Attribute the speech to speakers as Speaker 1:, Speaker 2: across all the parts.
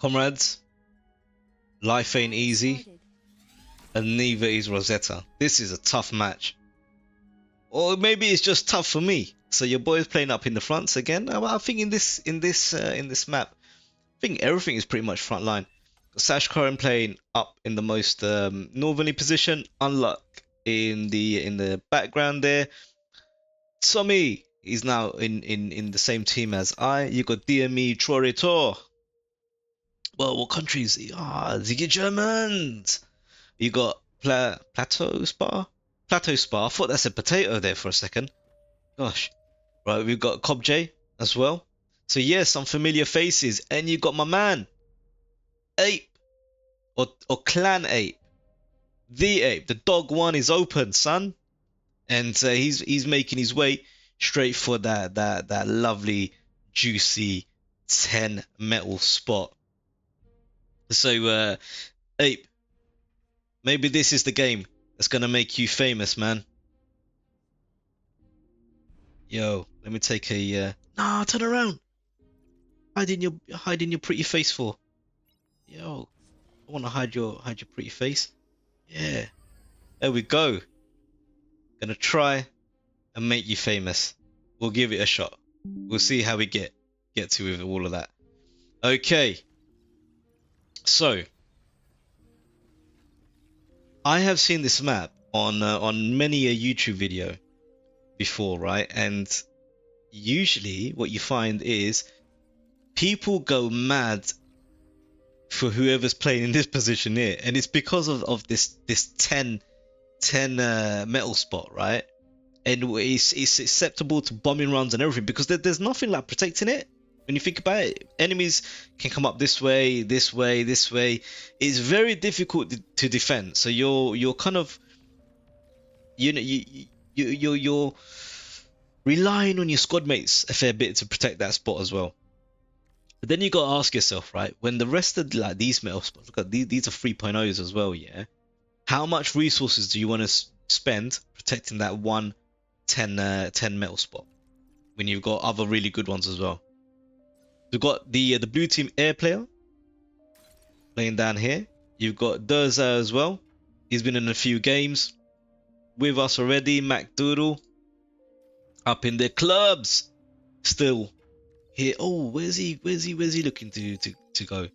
Speaker 1: Comrades, life ain't easy, and neither is Rosetta. This is a tough match. Or maybe it's just tough for me. So your boy's playing up in the fronts again. I think in this map, I think everything is pretty much front line. Sash Curran playing up in the most northerly position. Unluck in the background there. Tommy is now in the same team as I. You got DME Troritor. Well, what countries? Ah, the Germans. You got Plateau Spa. Plateau Spa. I thought that said potato there for a second. Gosh. Right, we've got Cobb J as well. So yeah, some familiar faces. And you got my man, Ape. Or Clan Ape. The Ape. The Dog1IsOpen, son. And he's making his way straight for that lovely, juicy 10 metal spot. So, Ape, maybe this is the game that's gonna make you famous, man. Yo, let me take a. Nah, turn around. Hiding your pretty face for. Yo, I wanna hide your pretty face. Yeah, there we go. Gonna try and make you famous. We'll give it a shot. We'll see how we get to with all of that. Okay. So, I have seen this map on many a YouTube video before, right? And usually what you find is people go mad for whoever's playing in this position here, and it's because of this 10 metal spot, right? And it's susceptible to bombing runs and everything because there's nothing like protecting it. When you think about it, enemies can come up this way, this way, this way. It's very difficult to defend. So you're kind of, you know, you're relying on your squad mates a fair bit to protect that spot as well. But then you got to ask yourself, right? When the rest of like these metal spots, look at these are 3.0s as well, yeah. How much resources do you want to spend protecting that one 10 metal spot when you've got other really good ones as well? We've got the blue team air player playing down here. You've got Durza as well. He's been in a few games with us already. MacDoodle up in the clubs still here. Oh, where's he looking to go?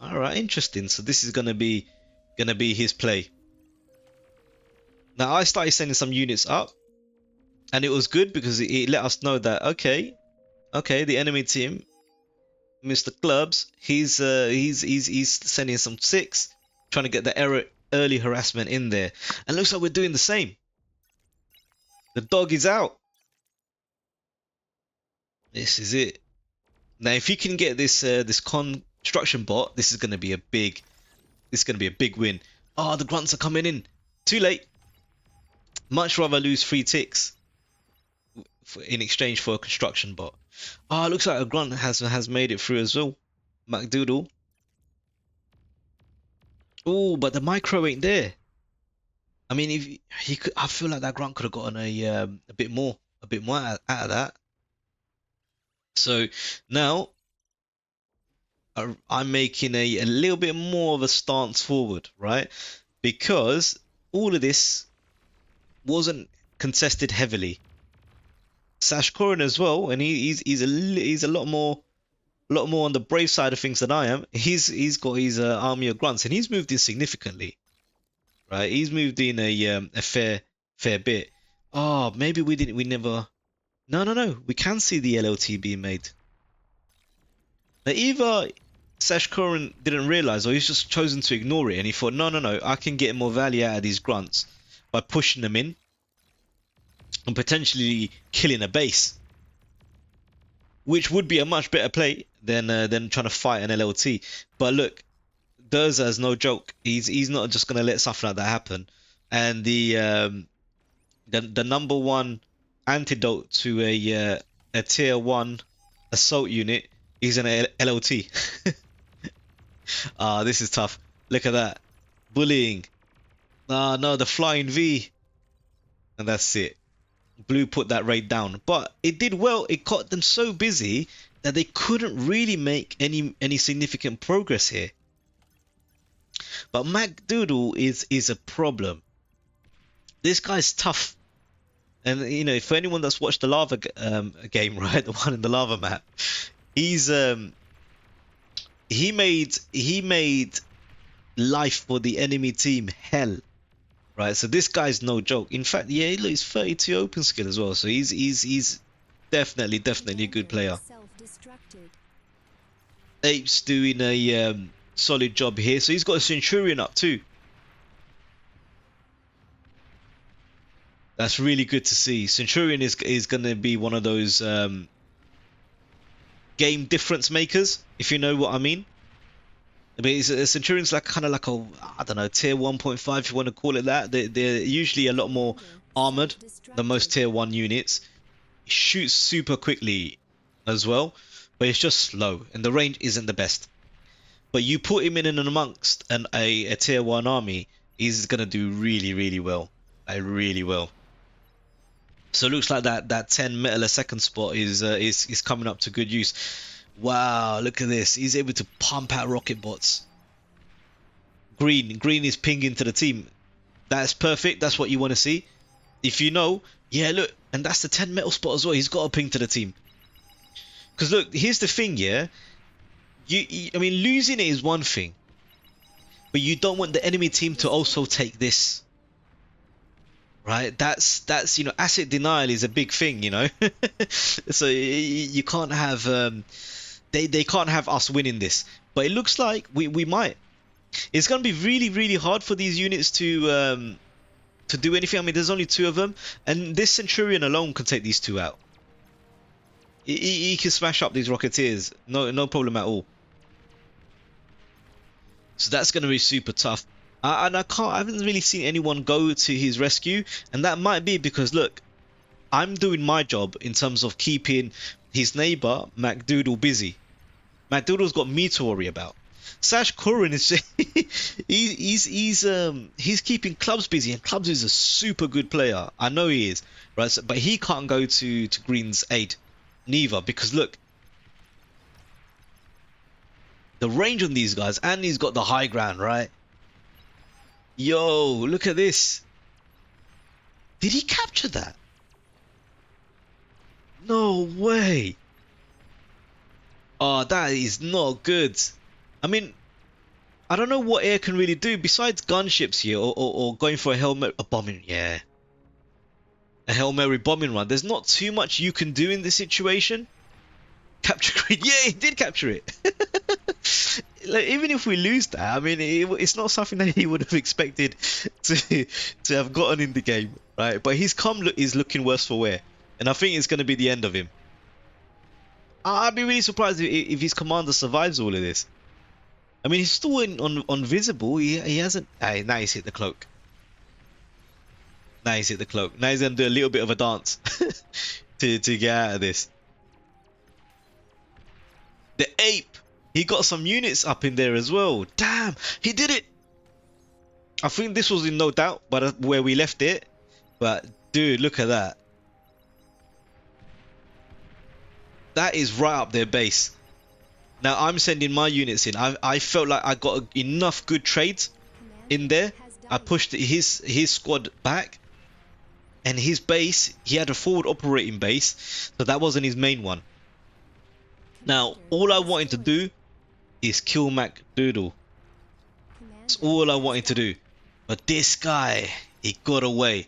Speaker 1: All right, interesting. So this is gonna be his play. Now I started sending some units up, and it was good because it let us know that okay, the enemy team, Mr. Clubs, he's sending some 6, trying to get the early harassment in there, and looks like we're doing the same. The dog is out. This is it. Now, if you can get this construction bot, this is going to be a big win. Oh, the grunts are coming in. Too late. Much rather lose 3 ticks in exchange for a construction bot. Oh, it looks like a grunt has made it through as well. MacDoodle. Oh, but the micro ain't there. I mean, if he could, I feel like that grunt could have gotten a bit more out of that. So now I'm making a little bit more of a stance forward, right? Because all of this wasn't contested heavily. Sash Curran as well, and he's a lot more on the brave side of things than I am. He's got his army of grunts, and he's moved in significantly, right? He's moved in a fair bit. Oh, maybe we never. No. We can see the LLT being made. Now either Sash Curran didn't realize, or he's just chosen to ignore it, and he thought, no, I can get more value out of these grunts by pushing them in and potentially killing a base, which would be a much better play than trying to fight an LLT. But look, Durza is no joke. He's not just gonna let something like that happen. And the number one antidote to a tier 1 assault unit is an LLT. Ah, this is tough. Look at that. Bullying. No, the flying V. And that's it. Blue put that raid down. But it did well. It caught them so busy that they couldn't really make any significant progress here. But MacDoodle is a problem. This guy's tough, and you know, for anyone that's watched the lava game, right, the one in the lava map, he's he made life for the enemy team hell, right? So this guy's no joke. In fact, yeah, look, he's 32 open skill as well, so he's definitely a good player. Ape's doing a solid job here, so he's got a Centurion up too. That's really good to see. Centurion is going to be one of those game difference makers, if you know what I mean. I mean, Centurion's like kind of like a, I don't know, tier 1.5 if you want to call it that. They're usually a lot more armored than most tier 1 units. He shoots super quickly as well, but it's just slow and the range isn't the best. But you put him in and amongst a tier 1 army, he's going to do really well. Really well. So it looks like that 10 metal a second spot is coming up to good use. Wow, look at this. He's able to pump out rocket bots. Green is pinging to the team. That's perfect. That's what you want to see. If you know, yeah, look, and that's the 10 metal spot as well. He's got a ping to the team. Because look, here's the thing, yeah. I mean, losing it is one thing, but you don't want the enemy team to also take this. Right, that's you know, asset denial is a big thing, you know. So you can't have they can't have us winning this, but it looks like we might. It's gonna be really hard for these units to do anything. I mean, there's only 2 of them, and this Centurion alone can take these 2 out. He can smash up these Rocketeers, no problem at all. So that's gonna be super tough. And I haven't really seen anyone go to his rescue, and that might be because, look, I'm doing my job in terms of keeping his neighbor MacDoodle busy. MacDoodle's got me to worry about. Sash Curran is he's keeping Clubs busy, and Clubs is a super good player. I know he is, right? So, but he can't go to Green's aid, neither, because look, the range on these guys, and he's got the high ground, right? Yo, look at this. Did he capture that? No way. Oh, that is not good. I mean, I don't know what air can really do besides gunships here, or going for a bombing. Yeah, a Hail Mary bombing run. There's not too much you can do in this situation. Capture Green. Yeah, he did capture it. Like, even if we lose that, I mean, it's not something that he would have expected to have gotten in the game, right? But his comm is looking worse for wear, and I think it's going to be the end of him. I'd be really surprised if his commander survives all of this. I mean, he's still on visible. He hasn't. Hey, now he's hit the cloak. Now he's hit the cloak. Now he's going to do a little bit of a dance to get out of this. The Ape. He got some units up in there as well. Damn, he did it. I think this was in no doubt, but where we left it. But dude, look at that. That is right up their base. Now I'm sending my units in. I felt like I got enough good trades in there. I pushed his squad back, and his base, he had a forward operating base, so that wasn't his main one. Now all I wanted to do is kill MacDoodle. That's all I wanted to do. But this guy, he got away.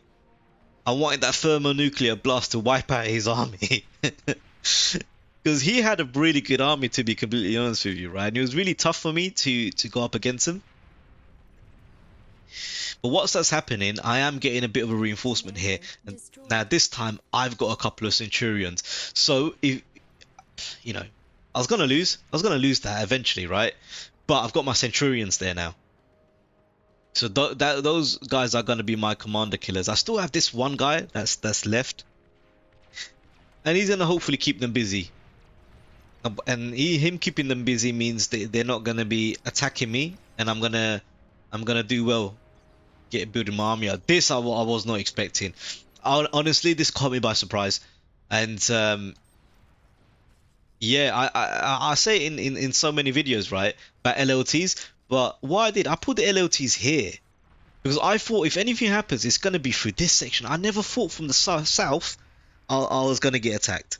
Speaker 1: I wanted that thermonuclear blast to wipe out his army. Because he had a really good army, to be completely honest with you, right? And it was really tough for me to go up against him. But what's that's happening, I am getting a bit of a reinforcement here. And now this time, I've got a couple of Centurions. So, if you know, I was gonna lose that eventually, right? But I've got my Centurions there now, so those guys are gonna be my commander killers. I still have this one guy that's left, and he's gonna hopefully keep them busy. And him keeping them busy means they're not gonna be attacking me, and I'm gonna do well, building my army up. This I was not expecting. Honestly, this caught me by surprise, and Yeah, I say it in so many videos, right, about LLTs. But why did I put the LLTs here? Because I thought if anything happens, it's gonna be through this section. I never thought from the south I was gonna get attacked.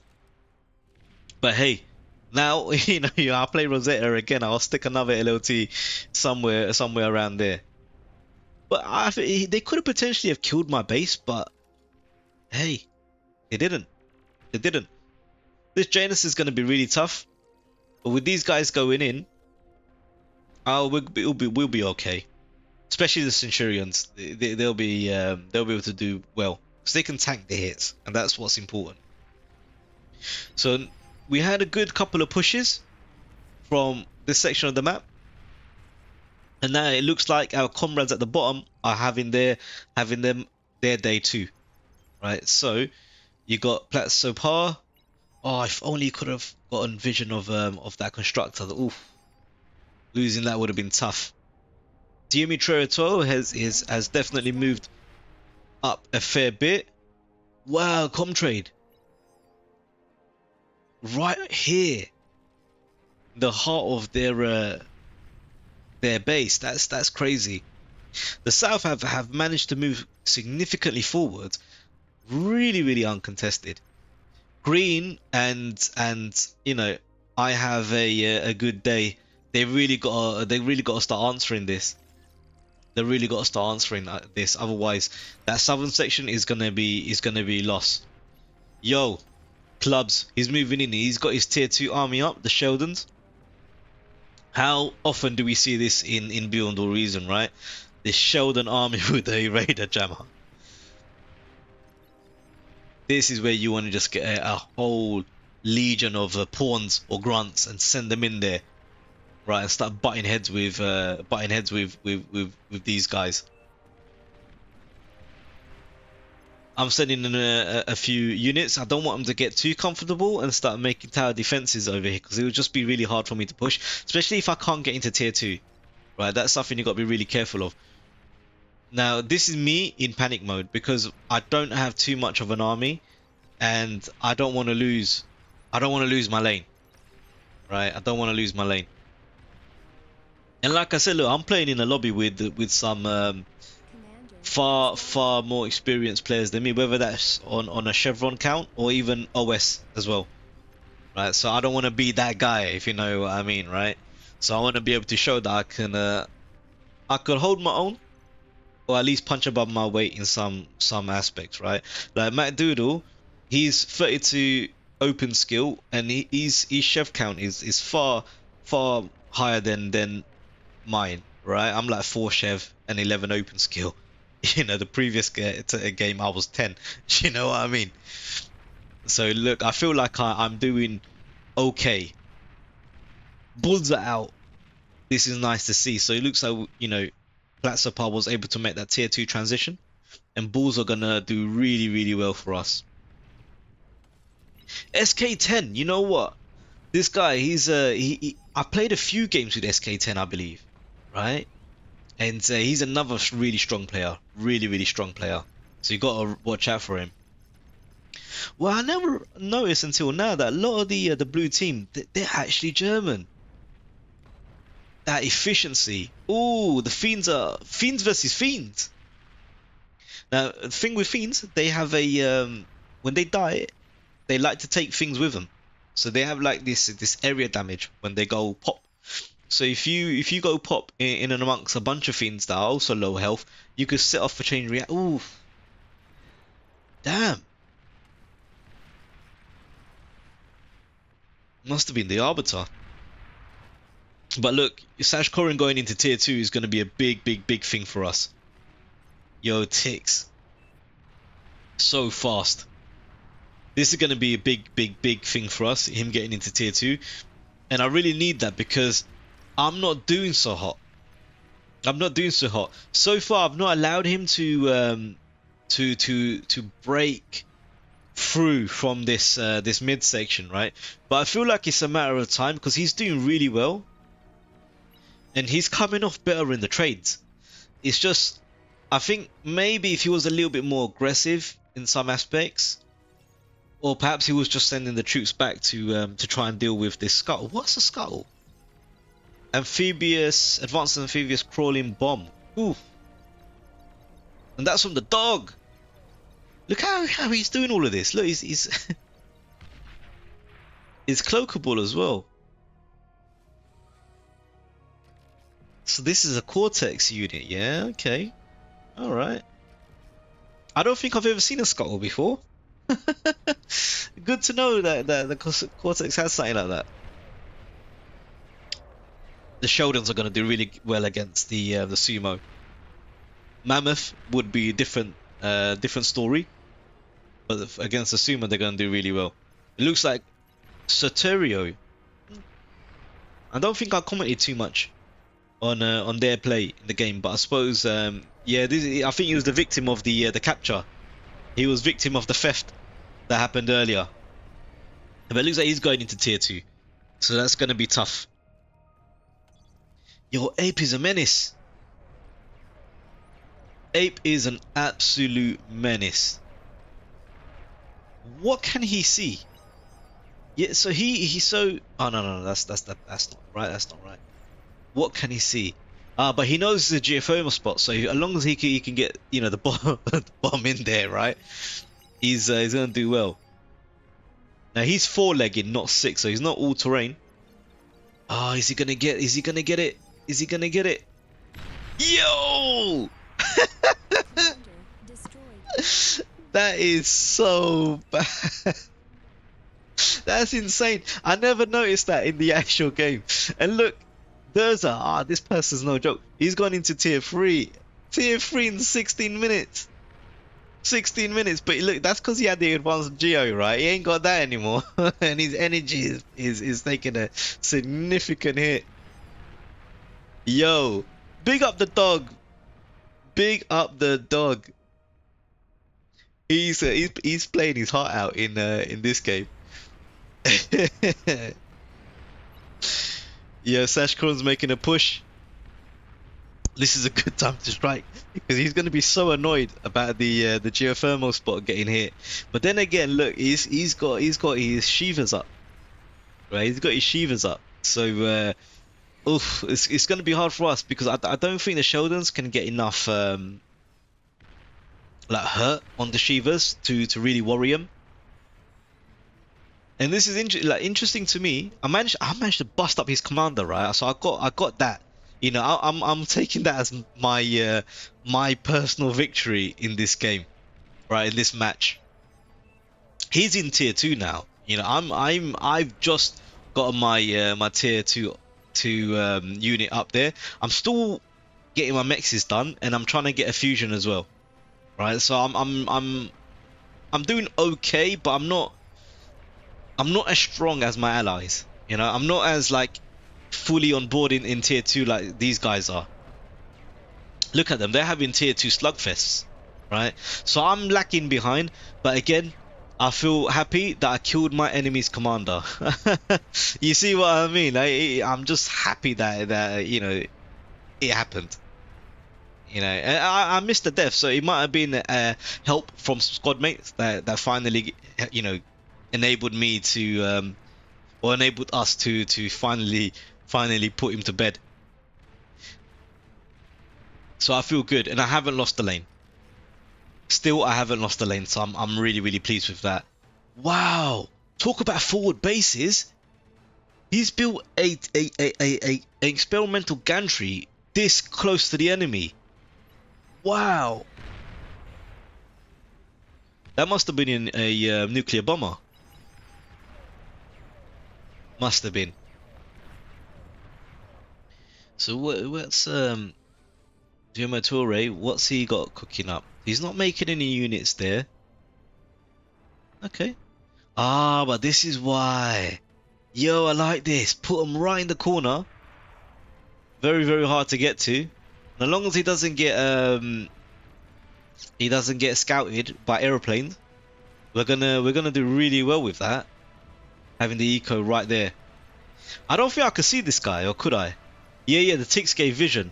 Speaker 1: But hey, now I play Rosetta again. I'll stick another LLT somewhere around there. But they could have potentially have killed my base, but hey, they didn't. They didn't. This Janus is gonna be really tough. But with these guys going in, we'll be okay. Especially the Centurions, they'll be able to do well because they can tank the hits, and that's what's important. So we had a good couple of pushes from this section of the map, and now it looks like our comrades at the bottom are having their day too, right? So you got Platsopar. Oh, if only you could have gotten vision of that constructor. Oof, losing that would have been tough. Dimitri has definitely moved up a fair bit. Wow, Comtrade. Right here. The heart of their base. That's crazy. The South have managed to move significantly forward. Really uncontested. Green and I have a good day. They really got to start answering this. They really got to start answering this. Otherwise, that southern section is gonna be lost. Yo, clubs. He's moving in. He's got his tier 2 army up. The Sheldons. How often do we see this in Beyond All Reason, right? This Sheldon army with a Raider Jammer. This is where you want to just get a whole legion of pawns or grunts and send them in there, right? And start butting heads with these guys. I'm sending in a few units. I don't want them to get too comfortable and start making tower defenses over here because it would just be really hard for me to push, especially if I can't get into tier 2, right? That's something you got to be really careful of. Now, this is me in panic mode because I don't have too much of an army and I don't want to lose my lane, right? I don't want to lose my lane. And like I said, look, I'm playing in a lobby with some far more experienced players than me, whether that's on a Chevron count or even OS as well, right? So I don't want to be that guy, if you know what I mean, right? So I want to be able to show that I could hold my own, or at least punch above my weight in some aspects, right? Like Matt Doodle, he's 32 open skill, and his chef count is far higher than mine, right? I'm like 4 chef and 11 open skill. The previous game I was 10. You know what I mean? So look, I feel like I'm doing okay. Bulls are out. This is nice to see. So it looks like Platsopar was able to make that tier 2 transition, and Bulls are gonna do really well for us. SK10, you know what? This guy, I played a few games with SK10, I believe, right? And he's another really strong player, really strong player. So you gotta watch out for him. Well, I never noticed until now that a lot of the blue team, they're actually German. That efficiency. Ooh, the Fiends versus Fiends. Now, the thing with Fiends, they have when they die, they like to take things with them. So they have like this area damage when they go pop. So if you go pop in and amongst a bunch of Fiends that are also low health, you could set off a chain react. Ooh, damn. Must have been the Arbiter. But look, Sash Korin going into tier 2 is going to be a big thing for us. Yo, ticks. So fast. This is going to be a big thing for us, him getting into tier 2. And I really need that because I'm not doing so hot. So far, I've not allowed him to break through from this mid section, right? But I feel like it's a matter of time because he's doing really well. And he's coming off better in the trades. It's just, I think maybe if he was a little bit more aggressive in some aspects, Or perhaps he was just sending the troops back to try and deal with this scuttle. What's a scuttle? Advanced amphibious crawling bomb. Ooh. And that's from the dog. Look how he's doing all of this. Look, he's he's cloakable as well. So this is a Cortex unit, yeah, okay. Alright. I don't think I've ever seen a scuttle before. Good to know that the Cortex has something like that. The Sholdens are going to do really well against the Sumo. Mammoth would be a different story, but against the Sumo they're going to do really well. It looks like Soterio. I don't think I commented too much on their play in the game, but I suppose yeah, I think he was the victim of the capture. He was victim of the theft that happened earlier. But it looks like he's going into tier 2, so that's going to be tough. Yo, Ape is a menace. Ape is an absolute menace. What can he see? Yeah, so he's so. Oh no, that's not right. That's not right. What can he see? But he knows the geothermal spot, so as long as he can get, you know, the bomb in there, right? He's gonna do well. Now he's 4-legged, not 6, so he's not all terrain. Oh, is he gonna get? Is he gonna get it? Is he gonna get it? Yo! That is so bad. That's insane. I never noticed that in the actual game. And look, there's this person's no joke. He's gone into tier 3. Tier 3 in 16 minutes. 16 minutes, but look, that's because he had the advanced geo, right? He ain't got that anymore. And his energy is taking a significant hit. Yo, big up the dog. Big up the dog. He's playing his heart out in this game. Yeah, Sashkron's making a push. This is a good time to strike because he's going to be so annoyed about the geothermal spot getting hit. But then again, look, he's got his Shivas up, right? He's got his Shivas up. So it's going to be hard for us because I don't think the Sheldons can get enough like hurt on the Shivas to really worry him. And this is interesting to me. I managed to bust up his commander, right? So I got that. You know, I'm taking that as my personal victory in this game, right? In this match. He's in tier 2 now. You know, I've just got my my tier 2 unit up there. I'm still getting my mexes done, and I'm trying to get a fusion as well, right? So I'm doing okay, but I'm not as strong as my allies. You know, I'm not as like fully on board in tier 2 like these guys are. Look at them, they're having tier 2 slugfests, right? So I'm lacking behind, but again, I feel happy that I killed my enemy's commander. You see what I mean? I'm just happy that you know, it happened. You know, and I missed the death, so it might have been help from squad mates that finally, you know, enabled me to or enabled us to finally put him to bed. So I feel good, and I haven't lost the lane. Still, I haven't lost the lane, so I'm really pleased with that. Wow, talk about forward bases. He's built a experimental gantry this close to the enemy. Wow, that must have been in a nuclear bomber. Must have been. So what's Torre? What's he got cooking up? He's not making any units there. Okay. But this is why. Yo, I like this. Put him right in the corner. Very hard to get to. And as long as he doesn't get scouted by aeroplanes, we're gonna do really well with that. Having the eco right there. I don't think I could see this guy, or could I? Yeah, the ticks gave vision.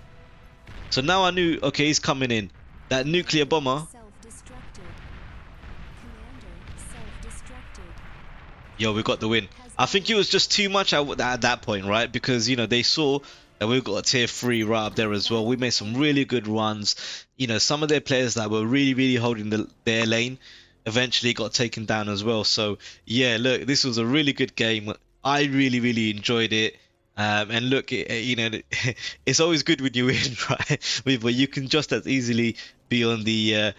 Speaker 1: So now I knew, okay, he's coming in. That nuclear bomber. Yo, we got the win. I think it was just too much at that point, right? Because, they saw that we've got a tier 3 right up there as well. We made some really good runs. Some of their players that were really, really holding their lane eventually got taken down as well. So, yeah, look, this was a really good game. I really, really enjoyed it. And look, it's always good when you win, right? But you can just as easily be on the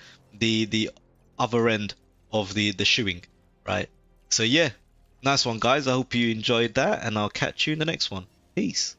Speaker 1: other end of the shoeing, right? So yeah, nice one, guys. I hope you enjoyed that, and I'll catch you in the next one. Peace.